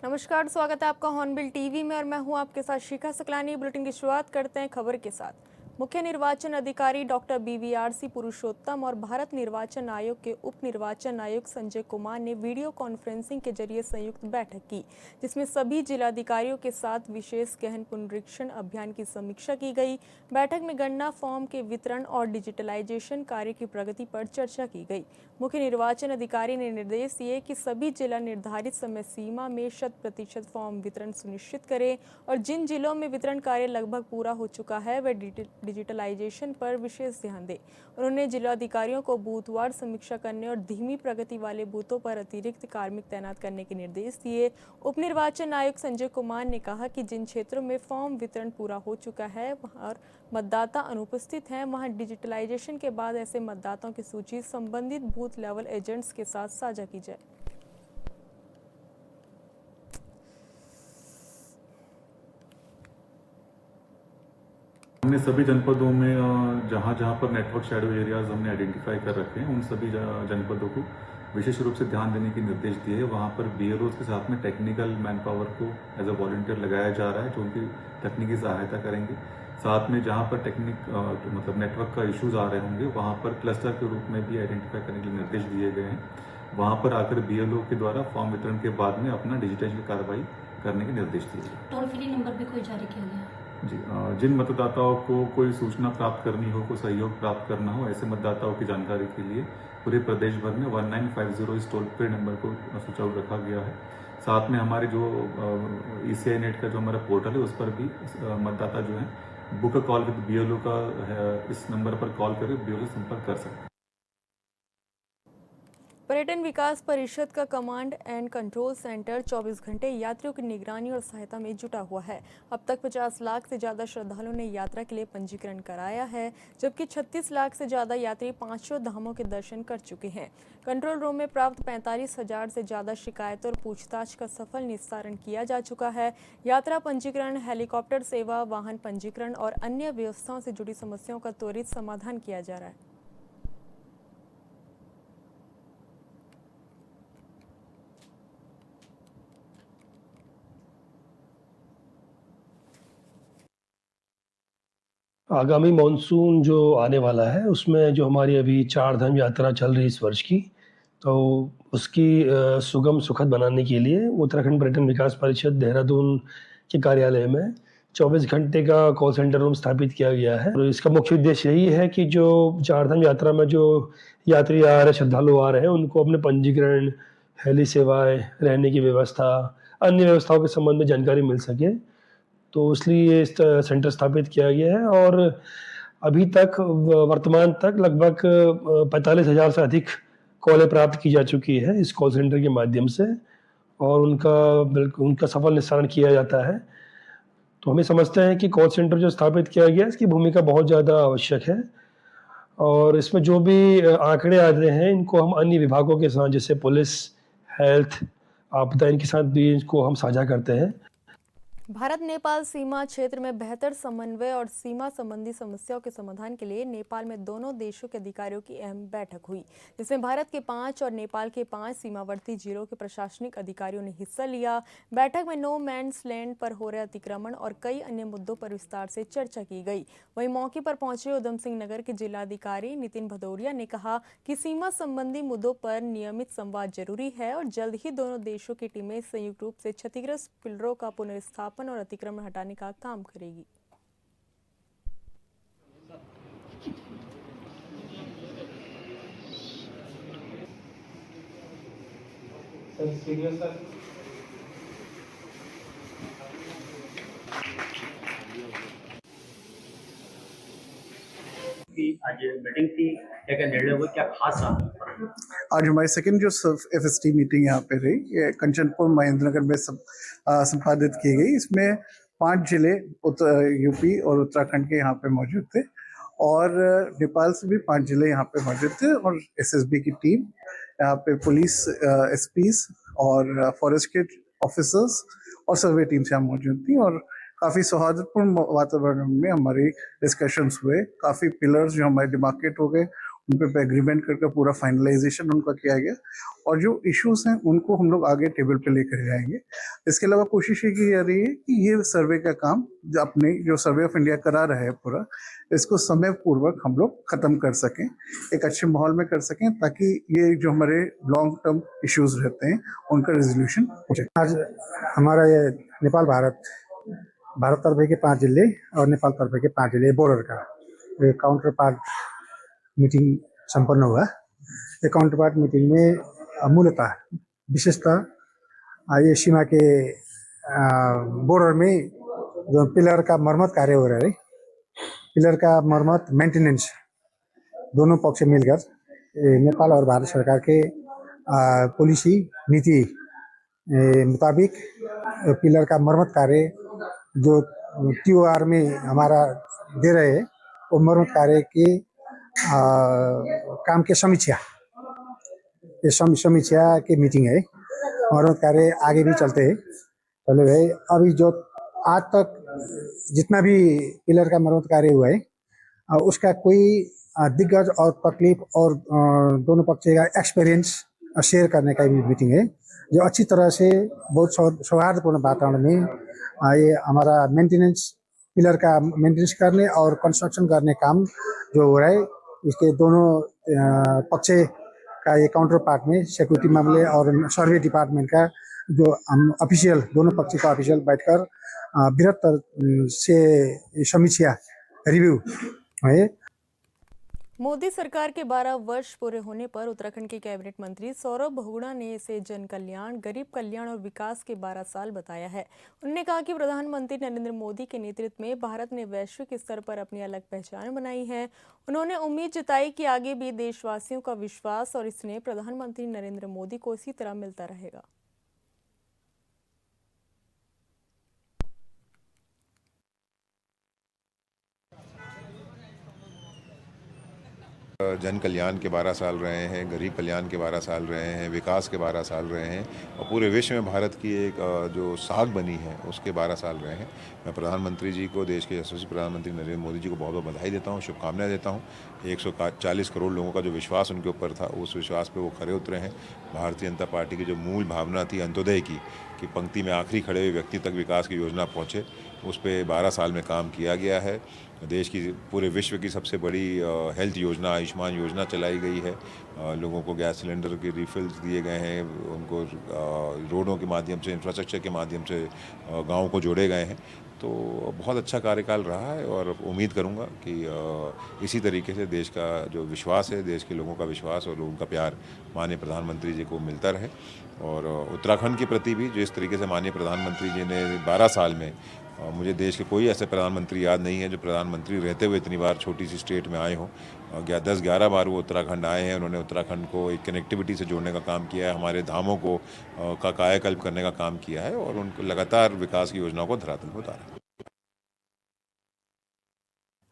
नमस्कार, स्वागत है आपका हॉर्नबिल टीवी में और मैं हूं आपके साथ शिखा सकलानी। बुलेटिन की शुरुआत करते हैं खबर के साथ। मुख्य निर्वाचन अधिकारी डॉक्टर BVRC पुरुषोत्तम और भारत निर्वाचन आयोग के उप निर्वाचन आयुक्त संजय कुमार ने वीडियो कॉन्फ्रेंसिंग के जरिए संयुक्त बैठक की, जिसमें सभी जिलाधिकारियों के साथ विशेष गहन पुनरीक्षण अभियान की समीक्षा की गई। बैठक में गणना फॉर्म के वितरण और डिजिटलाइजेशन कार्य की प्रगति पर चर्चा की गई। मुख्य निर्वाचन अधिकारी ने निर्देश दिए कि सभी जिला निर्धारित समय सीमा में 100% फॉर्म वितरण सुनिश्चित करें और जिन जिलों में वितरण कार्य लगभग पूरा हो चुका है वे डिजिटलाइजेशन पर विशेष ध्यान दें। उन्होंने जिलाधिकारियों को बूथवार समीक्षा करने और धीमी प्रगति वाले बूथों पर अतिरिक्त कार्मिक तैनात करने के निर्देश दिए। उप निर्वाचन आयुक्त संजय कुमार ने कहा कि जिन क्षेत्रों में फॉर्म वितरण पूरा हो चुका है और मतदाता अनुपस्थित हैं, वहां डिजिटलाइजेशन के बाद ऐसे मतदाताओं की सूची संबंधित बूथ लेवल एजेंट्स के साथ साझा की जाए। हमने सभी जनपदों में जहाँ जहाँ पर नेटवर्क शैडो एरियाज हमने आइडेंटिफाई कर रखे हैं, उन सभी जनपदों को विशेष रूप से ध्यान देने के निर्देश दिए हैं। वहाँ पर BLOs के साथ में टेक्निकल मैन पावर को एज अ वॉलंटियर लगाया जा रहा है, जो उनकी तकनीकी सहायता करेंगे। साथ में जहाँ पर मतलब नेटवर्क का इश्यूज आ रहे होंगे, वहाँ पर क्लस्टर के रूप में भी आइडेंटिफाई करने के लिए निर्देश दिए गए हैं। वहाँ पर आकर BLO के द्वारा फॉर्म वितरण के बाद में अपना डिजिटाइज कार्रवाई करने के निर्देश दिए गए। टोल फ्री नंबर भी कोई जारी किया गया? जी, जिन मतदाताओं को कोई सूचना प्राप्त करनी हो, कोई सहयोग प्राप्त करना हो, ऐसे मतदाताओं की जानकारी के लिए पूरे प्रदेश भर में 1950 इस टोल फ्री नंबर को सुचारू रखा गया है। साथ में हमारे जो ECI नेट का जो हमारा पोर्टल है, उस पर भी मतदाता जो है book a call with BLO का इस नंबर पर कॉल करके BLO से संपर्क कर सकते हैं। पर्यटन विकास परिषद का कमांड एंड कंट्रोल सेंटर 24 घंटे यात्रियों की निगरानी और सहायता में जुटा हुआ है। अब तक 50 लाख से ज़्यादा श्रद्धालुओं ने यात्रा के लिए पंजीकरण कराया है, जबकि 36 लाख से ज़्यादा यात्री 500 धामों के दर्शन कर चुके हैं। कंट्रोल रूम में प्राप्त 45,000 से ज़्यादा शिकायतों और पूछताछ का सफल निस्तारण किया जा चुका है। यात्रा पंजीकरण, हेलीकॉप्टर सेवा, वाहन पंजीकरण और अन्य व्यवस्थाओं से जुड़ी समस्याओं का त्वरित समाधान किया जा रहा है। आगामी मानसून जो आने वाला है, उसमें जो हमारी अभी 4 धाम यात्रा चल रही है इस वर्ष की, तो उसकी सुगम सुखद बनाने के लिए उत्तराखंड पर्यटन विकास परिषद देहरादून के कार्यालय में 24 घंटे का कॉल सेंटर रूम स्थापित किया गया है। और इसका मुख्य उद्देश्य यही है कि जो 4 धाम यात्रा में जो यात्री आ रहे हैं, श्रद्धालु आ रहे हैं, उनको अपने पंजीकरण, हेली सेवाएँ, रहने की व्यवस्था, अन्य व्यवस्थाओं के संबंध में जानकारी मिल सके। तो इसलिए ये सेंटर स्थापित किया गया है और अभी तक वर्तमान तक लगभग 45,000 से अधिक कॉलें प्राप्त की जा चुकी है इस कॉल सेंटर के माध्यम से और उनका सफल निस्तारण किया जाता है। तो हमें समझते हैं कि कॉल सेंटर जो स्थापित किया गया है, इसकी भूमिका बहुत ज़्यादा आवश्यक है और इसमें जो भी आंकड़े आते हैं, इनको हम अन्य विभागों के साथ, जैसे पुलिस, हेल्थ, आपदा, इनके साथ भी इसको हम साझा करते हैं। भारत नेपाल सीमा क्षेत्र में बेहतर समन्वय और सीमा संबंधी समस्याओं के समाधान के लिए नेपाल में दोनों देशों के अधिकारियों की अहम बैठक हुई, जिसमें भारत के 5 और नेपाल के 5 सीमावर्ती जिलों के प्रशासनिक अधिकारियों ने हिस्सा लिया। बैठक में नो मैन्स लैंड पर हो रहे अतिक्रमण और कई अन्य मुद्दों पर विस्तार से चर्चा की गई। वहीं मौके पर पहुंचे उधम सिंह नगर के जिलाधिकारी नितिन भदौरिया ने कहा कि सीमा संबंधी मुद्दों पर नियमित संवाद जरूरी है और जल्द ही दोनों देशों की टीमें संयुक्त रूप से क्षतिग्रस्त पिलरों का पुनर्स्थापन और अतिक्रमण हटाने का काम करेगी। आज मीटिंग थी, क्या निर्णय हुआ, क्या खास रहा? आज हमारी सेकंड जो FST मीटिंग यहाँ पे रही, ये कंचनपुर महेंद्रनगर में संपादित की गई। इसमें 5 जिले UP और उत्तराखंड के यहाँ पे मौजूद थे और नेपाल से भी 5 जिले यहाँ पे मौजूद थे और SSB की टीम, यहाँ पे पुलिस SPs और फॉरेस्ट के ऑफिसर्स और सर्वे टीम्स यहाँ मौजूद थी और काफ़ी सौहार्दपूर्ण वातावरण में हमारी डिस्कशंस हुए। काफ़ी पिलर्स जो हमारे डिमार्केट हो गए उन पे एग्रीमेंट करके पूरा फाइनलाइजेशन उनका किया गया और जो इश्यूज हैं उनको हम लोग आगे टेबल पे लेकर जाएंगे। इसके अलावा कोशिश ये की जा रही है कि ये सर्वे का काम जो सर्वे ऑफ इंडिया करा रहा है पूरा, इसको समय पूर्वक हम लोग खत्म कर सकें, एक अच्छे माहौल में कर सकें, ताकि ये जो हमारे लॉन्ग टर्म इश्यूज रहते हैं उनका रेजोल्यूशन हो जाए। आज हमारा ये नेपाल भारत तरफ के 5 जिले और नेपाल तरफ के 5 जिले बॉर्डर का काउंटर पार्ट मीटिंग संपन्न हुआ। ये काउंटर पार्ट मीटिंग में मूलतः विशेषतः ये सीमा के बॉर्डर में जो पिलर का मरम्मत कार्य हो रहा है, पिलर का मरम्मत मेंटेनेंस दोनों पक्ष मिलकर नेपाल और भारत सरकार के पॉलिसी नीति मुताबिक पिलर का मरम्मत कार्य जो TOR में हमारा दे रहे हैं, वो मरम्मत कार्य के काम के समीक्षा, ये समीक्षा की मीटिंग है। मरम्मत कार्य आगे भी चलते हैं चले गए। अभी जो आज तक जितना भी पिलर का मरम्मत कार्य हुआ है उसका कोई दिग्गज और तकलीफ और दोनों पक्ष का एक्सपीरियंस शेयर करने का भी मीटिंग है, जो अच्छी तरह से बहुत सौहार्दपूर्ण वातावरण में ये हमारा मेंटेनेंस, पिलर का मेंटेनेंस करने और कंस्ट्रक्शन करने काम जो हो रहा है, इसके दोनों पक्ष का ये काउंटर पार्ट में सिक्योरिटी मामले और सर्वे डिपार्टमेंट का जो हम ऑफिशियल दोनों पक्ष का ऑफिशियल बैठकर बृहत्तर से समीक्षा रिव्यू है। मोदी सरकार के 12 वर्ष पूरे होने पर उत्तराखंड के कैबिनेट मंत्री सौरभ बहुगुणा ने इसे जन कल्याण, गरीब कल्याण और विकास के 12 साल बताया है। उन्होंने कहा कि प्रधानमंत्री नरेंद्र मोदी के नेतृत्व में भारत ने वैश्विक स्तर पर अपनी अलग पहचान बनाई है। उन्होंने उम्मीद जताई कि आगे भी देशवासियों का विश्वास और स्नेह प्रधानमंत्री नरेंद्र मोदी को इसी तरह मिलता रहेगा। जन कल्याण के 12 साल रहे हैं, गरीब कल्याण के 12 साल रहे हैं, विकास के 12 साल रहे हैं और पूरे विश्व में भारत की एक जो साख बनी है उसके 12 साल रहे हैं। मैं प्रधानमंत्री जी को, देश के यशस्वी प्रधानमंत्री नरेंद्र मोदी जी को बहुत बहुत बधाई देता हूँ, शुभकामनाएं देता हूँ। 140 करोड़ लोगों का जो विश्वास उनके ऊपर था, उस विश्वास पे वो खरे उतरे हैं। भारतीय जनता पार्टी की जो मूल भावना थी अंत्योदय की, कि पंक्ति में आखिरी खड़े हुए व्यक्ति तक विकास की योजना पहुँचे, उस पर 12 साल में काम किया गया है। देश की, पूरे विश्व की सबसे बड़ी हेल्थ योजना आयुष्मान योजना चलाई गई है। लोगों को गैस सिलेंडर के रिफिल्स दिए गए हैं, उनको रोडों के माध्यम से, इंफ्रास्ट्रक्चर के माध्यम से गाँव को जोड़े गए हैं। तो बहुत अच्छा कार्यकाल रहा है और उम्मीद करूंगा कि इसी तरीके से देश का जो विश्वास है, देश के लोगों का विश्वास और लोगों का प्यार माननीय प्रधानमंत्री जी को मिलता रहे। और उत्तराखंड के प्रति भी जिस तरीके से माननीय प्रधानमंत्री जी ने 12 साल में, मुझे देश के कोई ऐसे प्रधानमंत्री याद नहीं है जो प्रधानमंत्री रहते हुए इतनी बार छोटी सी स्टेट में आए हों। 10-11 बार वो उत्तराखंड आए हैं। उन्होंने उत्तराखंड को एक कनेक्टिविटी से जोड़ने का काम किया है, हमारे धामों को का कायाकल्प करने का काम किया है और उनको लगातार विकास की योजनाओं को धरातल पर उतारा है।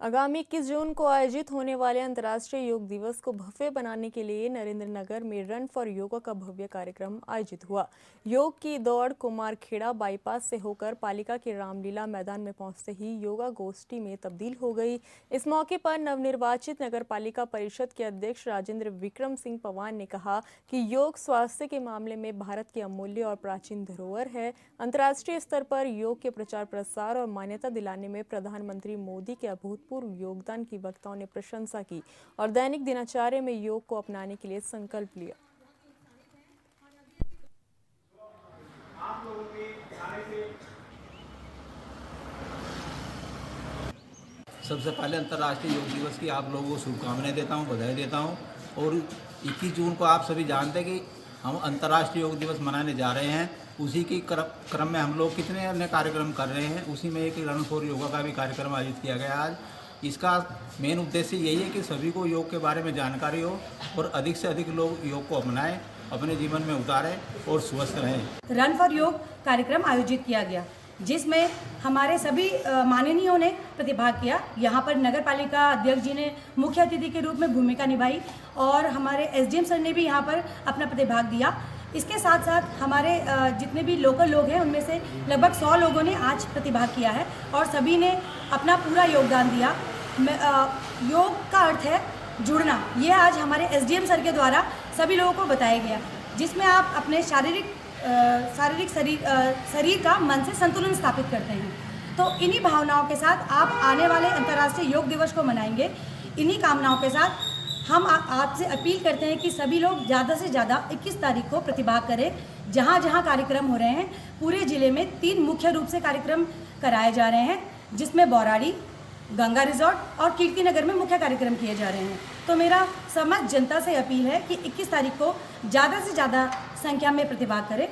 आगामी 21 जून को आयोजित होने वाले अंतर्राष्ट्रीय योग दिवस को भव्य बनाने के लिए नरेंद्र नगर में रन फॉर योगा का भव्य कार्यक्रम आयोजित हुआ। योग की दौड़ कुमारखेड़ा बाईपास से होकर पालिका के रामलीला मैदान में पहुंचते ही योगा गोष्ठी में तब्दील हो गई। इस मौके पर नवनिर्वाचित नगर पालिका परिषद के अध्यक्ष राजेंद्र विक्रम सिंह पवार ने कहा कि योग स्वास्थ्य के मामले में भारत की अमूल्य और प्राचीन धरोहर है। अंतर्राष्ट्रीय स्तर पर योग के प्रचार प्रसार और मान्यता दिलाने में प्रधानमंत्री मोदी के अभूतपूर्व योगदान की वक्ताओं ने प्रशंसा की और दैनिक दिनचर्या में योग को अपनाने के लिए संकल्प लिया। सबसे पहले अंतर्राष्ट्रीय योग दिवस की आप लोगों को शुभकामनाएं देता हूं, बधाई देता हूं। और 21 जून को आप सभी जानते हैं कि हम अंतर्राष्ट्रीय योग दिवस मनाने जा रहे हैं। उसी के क्रम में हम लोग कितने अन्य कार्यक्रम कर रहे हैं। उसी में एक रन फॉर योगा का भी कार्यक्रम आयोजित किया गया आज। इसका मेन उद्देश्य यही है कि सभी को योग के बारे में जानकारी हो और अधिक से अधिक लोग योग को अपनाएं, अपने जीवन में उतारें और स्वस्थ रहें। रन फॉर योग कार्यक्रम आयोजित किया गया, जिसमें हमारे सभी माननीयों ने प्रतिभाग किया। यहाँ पर नगर पालिका अध्यक्ष जी ने मुख्य अतिथि के रूप में भूमिका निभाई और हमारे एसडीएम सर ने भी यहाँ पर अपना प्रतिभाग दिया। इसके साथ साथ हमारे जितने भी लोकल लोग हैं उनमें से लगभग 100 लोगों ने आज प्रतिभाग किया है और सभी ने अपना पूरा योगदान दिया। योग का अर्थ है जुड़ना, ये आज हमारे एसडीएम सर के द्वारा सभी लोगों को बताया गया, जिसमें आप अपने शारीरिक शरीर का मन से संतुलन स्थापित करते हैं। तो इन्हीं भावनाओं के साथ आप आने वाले अंतर्राष्ट्रीय योग दिवस को मनाएंगे। इन्हीं कामनाओं के साथ हम आपसे अपील करते हैं कि सभी लोग ज़्यादा से ज़्यादा 21 तारीख को प्रतिभाग करें। जहाँ जहाँ कार्यक्रम हो रहे हैं, पूरे ज़िले में 3 मुख्य रूप से कार्यक्रम कराए जा रहे हैं, जिसमें बौराड़ी, गंगा रिजॉर्ट और कीर्तिनगर में मुख्य कार्यक्रम किए जा रहे हैं। तो मेरा समस्त जनता से अपील है कि 21 तारीख को ज़्यादा से ज़्यादा संख्या में प्रतिभाग करें।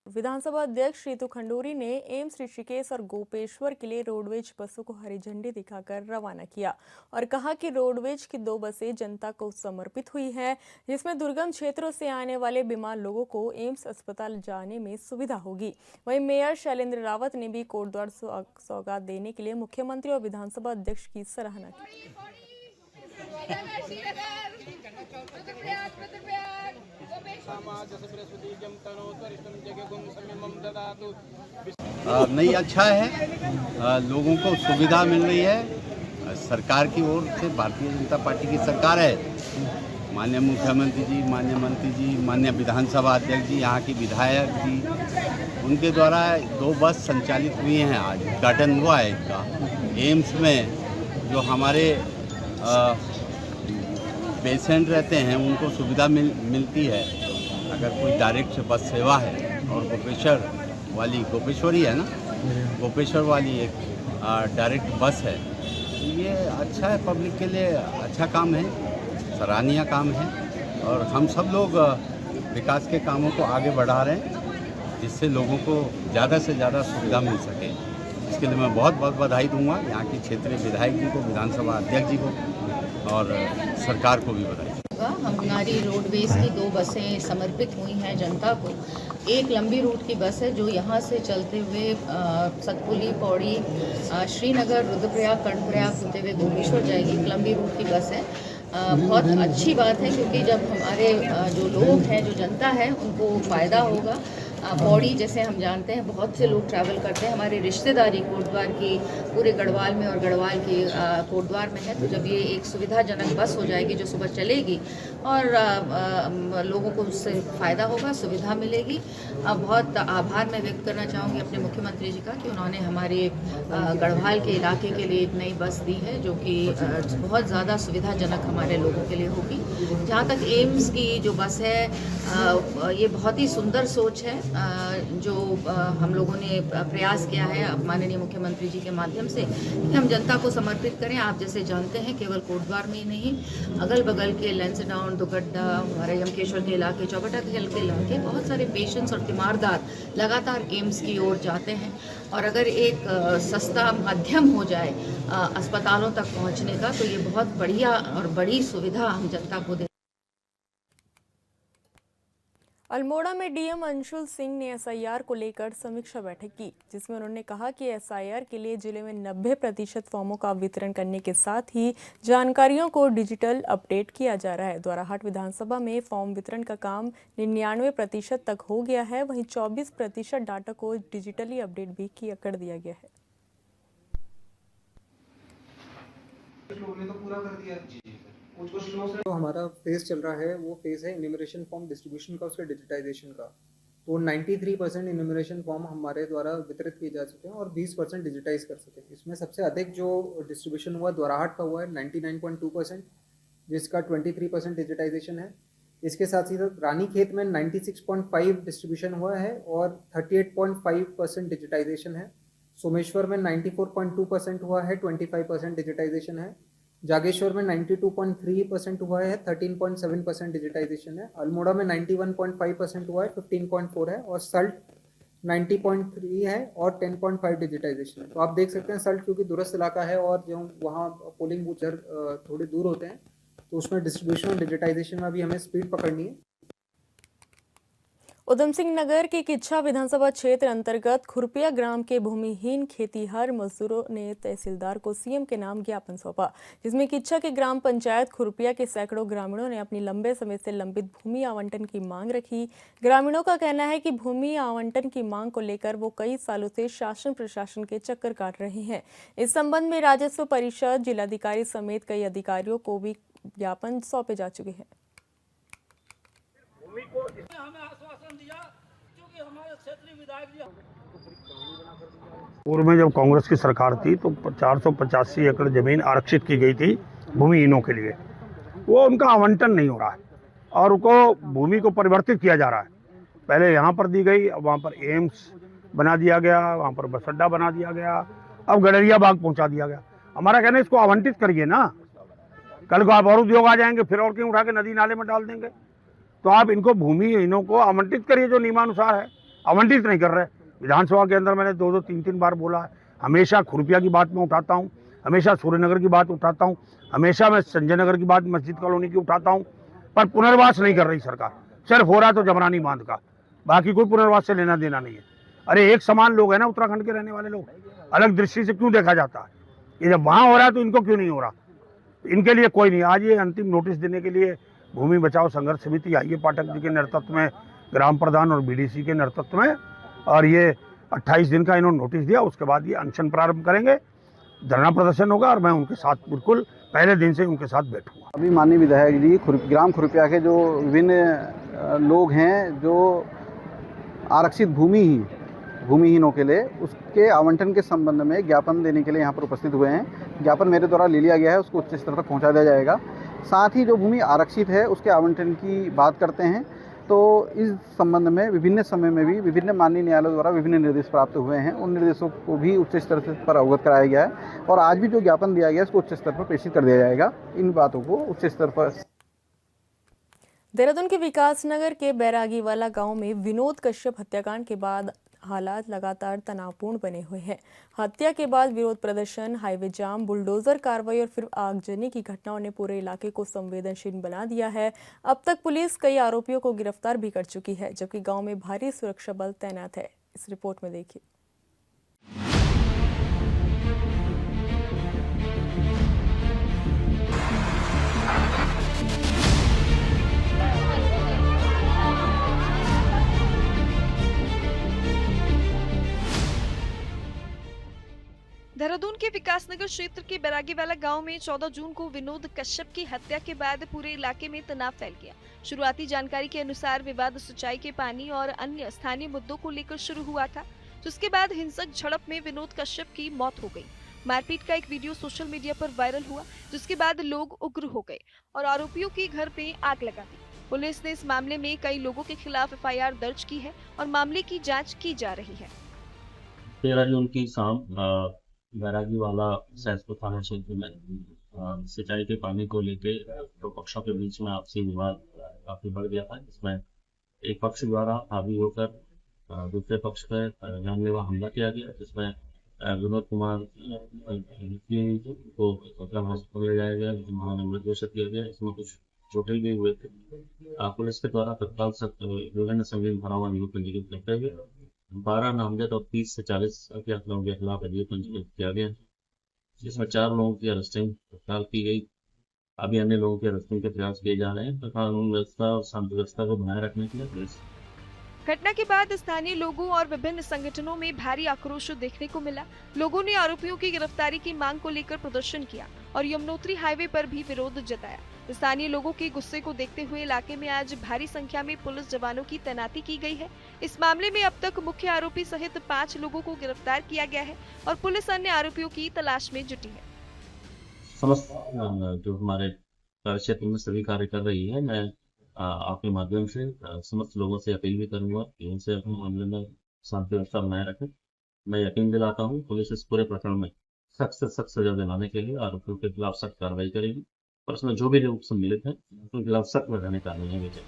विधानसभा अध्यक्ष रितु खंडूरी ने एम्स ऋषिकेश और गोपेश्वर के लिए रोडवेज बसों को हरी झंडी दिखाकर रवाना किया और कहा कि रोडवेज की 2 बसें जनता को समर्पित हुई हैं, जिसमें दुर्गम क्षेत्रों से आने वाले बीमार लोगों को एम्स अस्पताल जाने में सुविधा होगी। वहीं मेयर शैलेंद्र रावत ने भी कोटद्वार सौगात देने के लिए मुख्यमंत्री और विधानसभा अध्यक्ष की सराहना की। नहीं, अच्छा है, लोगों को सुविधा मिल रही है सरकार की ओर से। भारतीय जनता पार्टी की सरकार है, माननीय मुख्यमंत्री जी, माननीय मंत्री जी, माननीय विधानसभा अध्यक्ष जी, यहाँ की विधायक जी, उनके द्वारा 2 बस संचालित हुई हैं। आज उद्घाटन हुआ है इसका। एम्स में जो हमारे पेशेंट रहते हैं उनको सुविधा मिलती है। अगर कोई डायरेक्ट बस सेवा है और गोपेश्वरी है ना, गोपेश्वर वाली एक डायरेक्ट बस है, तो ये अच्छा है, पब्लिक के लिए अच्छा काम है, सराहनीय काम है। और हम सब लोग विकास के कामों को आगे बढ़ा रहे हैं, जिससे लोगों को ज़्यादा से ज़्यादा सुविधा मिल सके। इसके लिए मैं बहुत बहुत बधाई दूंगा यहाँ की क्षेत्रीय विधायक जी को, विधानसभा अध्यक्ष जी को और सरकार को भी बधाई। हमारी रोडवेज की 2 बसें समर्पित हुई हैं जनता को। एक लंबी रूट की बस है जो यहाँ से चलते हुए सतपुली, पौड़ी, श्रीनगर, रुद्रप्रयाग, कर्णप्रयाग होते हुए गोपेश्वर जाएगी। एक लंबी रूट की बस है। बहुत अच्छी बात है, क्योंकि जब हमारे जो लोग हैं, जो जनता है, उनको फ़ायदा होगा। पौड़ी जैसे हम जानते हैं बहुत से लोग ट्रैवल करते हैं, हमारी रिश्तेदारी कोटद्वार की पूरे गढ़वाल में और गढ़वाल की कोटद्वार में है। तो जब ये एक सुविधाजनक बस हो जाएगी जो सुबह चलेगी और लोगों को उससे फ़ायदा होगा, सुविधा मिलेगी। बहुत आभार मैं व्यक्त करना चाहूँगी अपने मुख्यमंत्री जी का कि उन्होंने हमारे गढ़वाल के इलाके के लिए एक नई बस दी है, जो कि बहुत ज़्यादा सुविधाजनक हमारे लोगों के लिए होगी। जहाँ तक एम्स की जो बस है, ये बहुत ही सुंदर सोच है जो हम लोगों ने प्रयास किया है माननीय मुख्यमंत्री जी के माध्यम से कि हम जनता को समर्पित करें। आप जैसे जानते हैं केवल कोटद्वार में ही नहीं, अगल बगल के लैंसडाउन, दुगड्डा, हमारे यमकेश्वर के इलाके, चौबटा खेल के इलाके, बहुत सारे पेशेंट्स और तीमारदार लगातार एम्स की ओर जाते हैं। और अगर एक सस्ता माध्यम हो जाए अस्पतालों तक पहुँचने का, तो ये बहुत बढ़िया और बड़ी सुविधा हम जनता को दे। अल्मोड़ा में डीएम अंशुल सिंह ने एसआईआर को लेकर समीक्षा बैठक की, जिसमें उन्होंने कहा कि एसआईआर के लिए जिले में 90% फॉर्मों का वितरण करने के साथ ही जानकारियों को डिजिटल अपडेट किया जा रहा है। द्वाराहाट विधानसभा में फॉर्म वितरण का काम 99% तक हो गया है, वहीं 24% डाटा को डिजिटली अपडेट भी कर दिया गया है। तो हमारा फेज चल रहा है, वो फेज है इन्यूमरेशन फॉर्म डिस्ट्रीब्यूशन का, उसके डिजिटाइजेशन का। तो 93% इन्यूमरेशन फॉर्म हमारे द्वारा वितरित किए जा चुके हैं और 20% डिजिटाइज कर सके। इसमें सबसे अधिक जो डिस्ट्रीब्यूशन हुआ द्वाराहाट का हुआ है 99.2%, जिसका 23% डिजिटाइजेशन है। इसके साथ ही साथ रानीखेत में 96.5 डिस्ट्रीब्यूशन हुआ है और 38.5% डिजिटाइजेशन है। सोमेश्वर में 94.2% हुआ है, 25% डिजिटाइजेशन है। जागेश्वर में 92.3% हुआ है, 13.7% डिजिटाइजेशन है। अल्मोड़ा में 91.5% हुआ है, 15.4 है। और सल्ट 90.3 है और 10.5 डिजिटाइजेशन है। तो आप देख सकते हैं सल्ट क्योंकि दूरस्थ इलाका है और जो वहाँ पोलिंग बूथ थोड़े दूर होते हैं, तो उसमें डिस्ट्रीब्यूशन और डिजिटाइजेशन में अभी हमें स्पीड पकड़नी है। उधम सिंह नगर के किच्छा विधानसभा क्षेत्र अंतर्गत खुरपिया ग्राम के भूमिहीन खेतीहर मजदूरों ने तहसीलदार को सीएम के नाम ज्ञापन सौंपा, जिसमें किच्छा के ग्राम पंचायत खुरपिया के सैकड़ों ग्रामीणों ने अपनी लंबे समय से लंबित भूमि आवंटन की मांग रखी। ग्रामीणों का कहना है कि भूमि आवंटन की मांग को लेकर वो कई सालों से शासन प्रशासन के चक्कर काट रहे हैं। इस संबंध में राजस्व परिषद, जिलाधिकारी समेत कई अधिकारियों को भी ज्ञापन सौंपे जा चुके हैं। पूर्व में जब कांग्रेस की सरकार थी तो 485 एकड़ जमीन आरक्षित की गई थी भूमिहीनों के लिए। वो उनका आवंटन नहीं हो रहा है और उनको भूमि को परिवर्तित किया जा रहा है। पहले यहाँ पर दी गई, अब वहाँ पर एम्स बना दिया गया, वहाँ पर बस अड्डा बना दिया गया, अब गडरिया बाग पहुँचा दिया गया। हमारा कहना है इसको आवंटित करिए ना, कल को आप और उद्योग आ जाएंगे फिर और कहीं उठा के नदी नाले में डाल देंगे। तो आप इनको भूमिहीनों को आवंटित करिए जो नियमानुसार है, आवंटित नहीं कर रहे। विधानसभा के अंदर मैंने 2-2, 3-3 बार बोला है, हमेशा खुरपिया की बात मैं उठाता हूँ, हमेशा सूर्यनगर की बात उठाता हूँ, हमेशा मैं संजय नगर की बात मस्जिद कॉलोनी की उठाता हूँ, पर पुनर्वास नहीं कर रही सरकार। सिर्फ हो रहा तो जमरानी बांध का, बाकी कोई पुनर्वास से लेना देना नहीं है। अरे एक समान लोग हैं ना उत्तराखंड के रहने वाले लोग, अलग दृष्टि से क्यों देखा जाता है? ये जब वहाँ हो रहा है तो इनको क्यों नहीं हो रहा? इनके लिए कोई नहीं। आज ये अंतिम नोटिस देने के लिए भूमि बचाओ संघर्ष समिति आई है पाठक जी के नेतृत्व में, ग्राम प्रधान और बीडीसी के नेतृत्व में, और ये 28 दिन का इन्होंने नोटिस दिया। उसके बाद ये अनशन प्रारंभ करेंगे, धरना प्रदर्शन होगा और मैं उनके साथ बिल्कुल पहले दिन से उनके साथ बैठूंगा। अभी माननीय विधायक जी ग्राम खुरपिया के जो विभिन्न लोग हैं जो आरक्षित भूमिहीनों के लिए, उसके आवंटन के संबंध में ज्ञापन देने के लिए यहाँ पर उपस्थित हुए हैं। ज्ञापन मेरे द्वारा ले लिया गया है, उसको उच्च स्तर तक पहुँचा दिया जाएगा। साथ ही जो भूमि आरक्षित है उसके आवंटन की बात करते हैं तो इस संबंध में विभिन्न समय में भी विभिन्न माननीय न्यायालयों द्वारा विभिन्न निर्देश प्राप्त हुए हैं। उन निर्देशों को भी उच्च स्तर पर अवगत कराया गया है और आज भी जो ज्ञापन दिया गया है उसको उच्च स्तर पर प्रेषित कर दिया जाएगा। इन बातों को उच्च स्तर पर। देहरादून के विकासनगर के बैरागीवाला गांव में विनोद कश्यप हत्याकांड के बाद हालात लगातार तनावपूर्ण बने हुए हैं। हत्या के बाद विरोध प्रदर्शन, हाईवे जाम, बुलडोजर कार्रवाई और फिर आगजनी की घटनाओं ने पूरे इलाके को संवेदनशील बना दिया है। अब तक पुलिस कई आरोपियों को गिरफ्तार भी कर चुकी है, जबकि गांव में भारी सुरक्षा बल तैनात है। इस रिपोर्ट में देखिए। देहरादून के विकासनगर क्षेत्र के बैरागीवाला गांव में 14 जून को विनोद कश्यप की हत्या के बाद पूरे इलाके में तनाव फैल गया। शुरुआती जानकारी के अनुसार विवाद सिंचाई के पानी और अन्य स्थानीय मुद्दों को लेकर शुरू हुआ था, जिसके बाद हिंसक झड़प में विनोद कश्यप की मौत हो गई। मारपीट का एक वीडियो सोशल मीडिया पर वायरल हुआ, जिसके बाद लोग उग्र हो गए और आरोपियों के घर पे आग लगा दी। पुलिस ने इस मामले में कई लोगों के खिलाफ FIR दर्ज की है और मामले की जाँच की जा रही है। 13 जून की शाम बैरागीवाला सैदपुर थाना क्षेत्र में सिंचाई के पानी को लेके दो पक्षों के बीच में आपसी विवाद काफी बढ़ गया था, जिसमें एक पक्ष द्वारा हावी होकर दूसरे पक्ष पर जानलेवा हमला किया गया, जिसमें विनोद कुमार को हॉस्पिटल ले जाया गया, जिन्होंने मृत घोषित किया गया। इसमें कुछ चोटिल भी हुए थे। पुलिस के द्वारा तत्काल विभिन्न संगीन धाराओं में पंजीकृत करते हुए 12 नामजद और 30 से 40 अज्ञात लोगों के खिलाफ अभियोग पंजीकृत किया गया, जिसमें 4 लोगों की अरेस्टिंग तत्काल की गई। अभी अन्य लोगों की अरेस्टिंग के प्रयास किए जा रहे हैं तथा कानून व्यवस्था और शांति व्यवस्था को बनाए रखने के लिए पुलिस। घटना के बाद स्थानीय लोगों और विभिन्न संगठनों में भारी आक्रोश देखने को मिला। लोगों ने आरोपियों की गिरफ्तारी की मांग को लेकर प्रदर्शन किया और यमुनोत्री हाईवे पर भी विरोध जताया। स्थानीय लोगों के गुस्से को देखते हुए इलाके में आज भारी संख्या में पुलिस जवानों की तैनाती की गई है। इस मामले में अब तक मुख्य आरोपी सहित 5 लोगों को गिरफ्तार किया गया है और पुलिस अन्य आरोपियों की तलाश में जुटी है। समस्त जो हमारे कार्य क्षेत्र में सभी कार्य कर रही है, मैं आपके माध्यम से समस्त लोगों से अपील भी करूंगा कि उनसे अपने मामले में शांति व्यवस्था बनाए रखें। मैं यकीन दिलाता हूं पुलिस इस पूरे प्रकरण में सख्त से सख्त सजा दिलाने के लिए आरोपियों के खिलाफ सख्त कार्रवाई करेगी और इसमें जो भी लोग सम्मिलित हैं उनके खिलाफ सख्त वैधानिक कार्रवाई की जाएगी।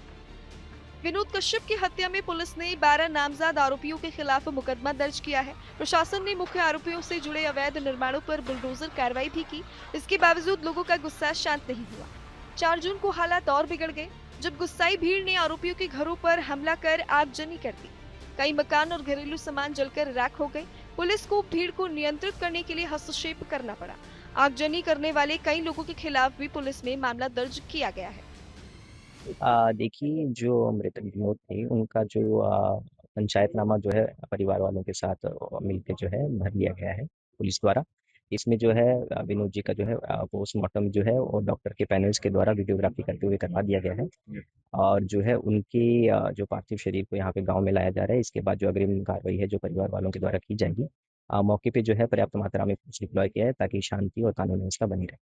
विनोद कश्यप की हत्या में पुलिस ने 12 नामजद आरोपियों के खिलाफ मुकदमा दर्ज किया है। प्रशासन ने मुख्य आरोपियों से जुड़े अवैध निर्माणों पर बुलडोजर कार्रवाई भी की। इसके बावजूद लोगों का गुस्सा शांत नहीं हुआ। 4 जून को हालात और बिगड़ गए, जब गुस्साई भीड़ ने आरोपियों के घरों पर हमला कर आगजनी कर दी। कई मकान और घरेलू सामान जलकर राख हो गए। पुलिस को भीड़ को नियंत्रित करने के लिए हस्तक्षेप करना पड़ा। आगजनी करने वाले कई लोगों के खिलाफ भी पुलिस में मामला दर्ज किया गया है। देखिए, जो मृतक विनोद थे उनका जो पंचायतनामा जो है परिवार वालों के साथ मिलकर जो है भर लिया गया है पुलिस द्वारा। इसमें जो है विनोद जी का जो है पोस्टमार्टम जो है वो डॉक्टर के पैनल्स के द्वारा वीडियोग्राफी करते हुए करवा दिया गया है और जो है उनकी जो पार्थिव शरीर को यहाँ पे गांव में लाया जा रहा है। इसके बाद जो अग्रिम कार्रवाई है जो परिवार वालों के द्वारा की जाएगी। मौके पे जो है पर्याप्त मात्रा में पुलिस डिप्लॉय किया है ताकि शांति और कानून व्यवस्था बनी रहे।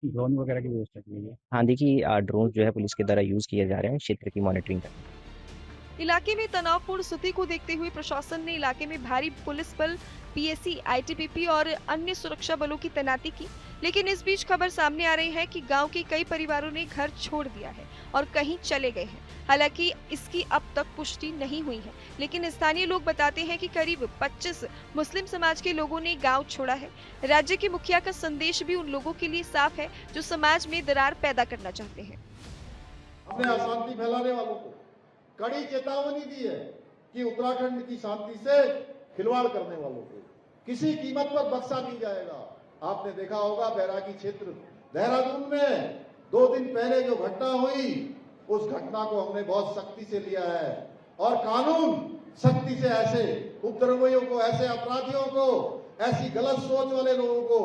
ड्रोन वगैरह की व्यवस्था की गई है। हाँ, देखिए ड्रोन जो है पुलिस के द्वारा यूज किए जा रहे हैं क्षेत्र की मॉनिटरिंग करने। इलाके में तनावपूर्ण स्थिति को देखते हुए प्रशासन ने इलाके में भारी पुलिस बल, पीएसी, आईटीबीपी और अन्य सुरक्षा बलों की तैनाती की। लेकिन इस बीच खबर सामने आ रही है कि गांव के कई परिवारों ने घर छोड़ दिया है और कहीं चले गए हैं। हालांकि इसकी अब तक पुष्टि नहीं हुई है, लेकिन स्थानीय लोग बताते हैं कि करीब 25 मुस्लिम समाज के लोगों ने गांव छोड़ा है। राज्य के मुखिया का संदेश भी उन लोगों के लिए साफ है जो समाज में दरार पैदा करना चाहते हैं। हमने अशांति फैलाने वालों को कड़ी चेतावनी दी है कि उत्तराखंड की शांति से खिलवाड़ करने वालों को किसी कीमत पर बख्शा नहीं जाएगा। आपने देखा होगा बैरागी क्षेत्र देहरादून में 2 दिन पहले जो घटना हुई, उस घटना को हमने बहुत सख्ती से लिया है और कानून सख्ती से ऐसे उपद्रवियों को, ऐसे अपराधियों को, ऐसी गलत सोच वाले लोगों को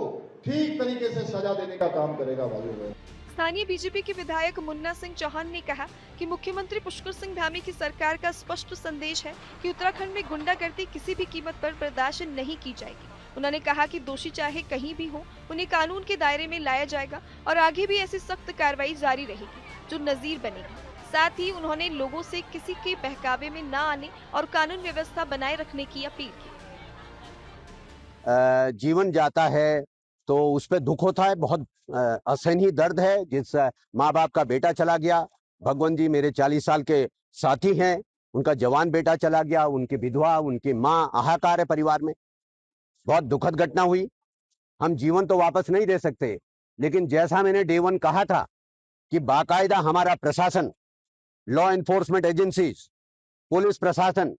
ठीक तरीके से सजा देने का काम करेगा भाइयों। स्थानीय बीजेपी के विधायक मुन्ना सिंह चौहान ने कहा कि मुख्यमंत्री पुष्कर सिंह धामी की सरकार का स्पष्ट संदेश है कि उत्तराखंड में गुंडागर्दी किसी भी कीमत पर बर्दाश्त नहीं की जाएगी। उन्होंने कहा कि दोषी चाहे कहीं भी हो, उन्हें कानून के दायरे में लाया जाएगा और आगे भी ऐसी सख्त कार्रवाई जारी रहेगी जो नजीर बनेगी। साथ ही उन्होंने लोगों से किसी के बहकावे में न आने और कानून व्यवस्था बनाए रखने की अपील की। जीवन जाता है तो उस पर दुख होता है, बहुत असहनीय दर्द है। जिस माँ बाप का बेटा चला गया, भगवान जी मेरे 40 साल के साथी हैं, उनका जवान बेटा चला गया, उनकी विधवा, उनकी माँ, हाहाकार है परिवार में। बहुत दुखद घटना हुई। हम जीवन तो वापस नहीं दे सकते, लेकिन जैसा मैंने डे 1 कहा था कि बाकायदा हमारा प्रशासन, लॉ एनफोर्समेंट एजेंसीज, पुलिस प्रशासन,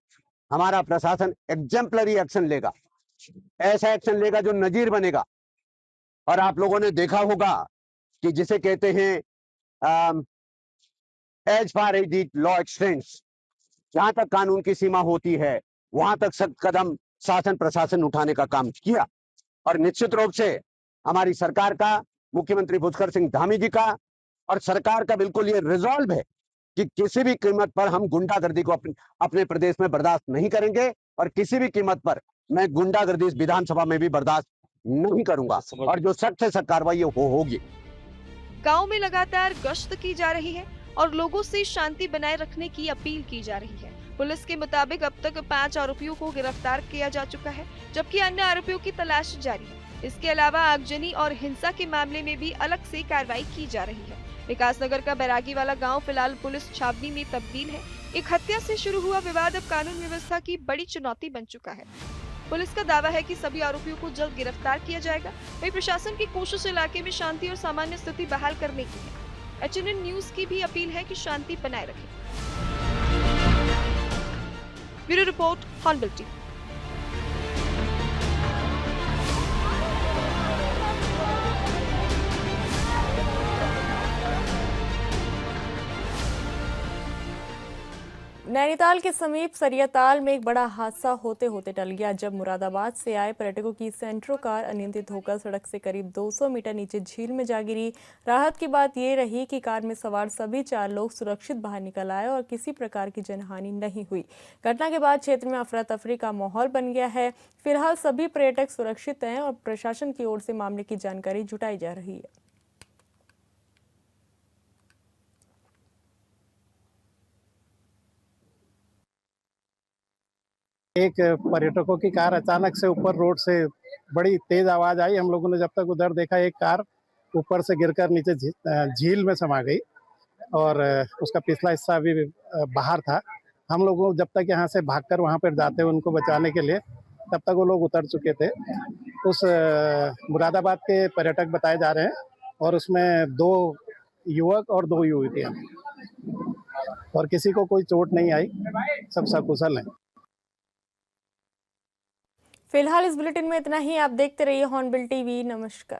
हमारा प्रशासन एग्जेम्पलरी एक्शन लेगा, ऐसा एक्शन लेगा जो नजीर बनेगा। और आप लोगों ने देखा होगा कि जिसे कहते हैं as far as the law extends, जहां तक कानून की सीमा होती है वहां तक सख्त कदम शासन प्रशासन उठाने का काम किया। और निश्चित रूप से हमारी सरकार का, मुख्यमंत्री पुष्कर सिंह धामी जी का और सरकार का बिल्कुल ये रिजॉल्व है कि किसी भी कीमत पर हम गुंडागर्दी को अपने प्रदेश में बर्दाश्त नहीं करेंगे और किसी भी कीमत पर मैं गुंडागर्दी इस विधानसभा में भी बर्दाश्त नहीं करूंगा और जो सख्त से सख्त कार्रवाई होगी। गांव में लगातार गश्त की जा रही है और लोगों से शांति बनाए रखने की अपील की जा रही है। पुलिस के मुताबिक अब तक 5 आरोपियों को गिरफ्तार किया जा चुका है, जबकि अन्य आरोपियों की तलाश जारी है। इसके अलावा आगजनी और हिंसा के मामले में भी अलग से कार्रवाई की जा रही है। विकासनगर का बैरागी वाला गाँव फिलहाल पुलिस छावनी में तब्दील है। एक हत्या से शुरू हुआ विवाद अब कानून व्यवस्था की बड़ी चुनौती बन चुका है। पुलिस का दावा है कि सभी आरोपियों को जल्द गिरफ्तार किया जाएगा। वहीं प्रशासन की कोशिश इलाके में शांति और सामान्य स्थिति बहाल करने की है। HNN न्यूज की भी अपील है कि शांति बनाए रखें। Bureau report, hornbill TV. Nainital के समीप सरियाताल में एक बड़ा हादसा होते होते टल गया जब मुरादाबाद से आए पर्यटकों की सेंट्रो कार अनियंत्रित होकर सड़क से करीब 200 मीटर नीचे झील में जा गिरी। राहत की बात ये रही कि कार में सवार सभी 4 लोग सुरक्षित बाहर निकल आए और किसी प्रकार की जनहानि नहीं हुई। घटना के बाद क्षेत्र में अफरा तफरी का माहौल बन गया है। फिलहाल सभी पर्यटक सुरक्षित हैं और प्रशासन की ओर से मामले की जानकारी जुटाई जा रही है। एक पर्यटकों की कार अचानक से ऊपर रोड से बड़ी तेज आवाज आई। हम लोगों ने जब तक उधर देखा, एक कार ऊपर से गिरकर नीचे झील में समा गई और उसका पिछला हिस्सा भी बाहर था। हम लोगों जब तक यहाँ से भागकर वहाँ पर जाते उनको बचाने के लिए, तब तक वो लोग उतर चुके थे। उस मुरादाबाद के पर्यटक बताए जा रहे हैं और उसमें 2 युवक और 2 युवतियाँ, और किसी को कोई चोट नहीं आई, सब सकुशल हैं। फिलहाल इस बुलेटिन में इतना ही। आप देखते रहिए हॉर्नबिल टीवी। नमस्कार।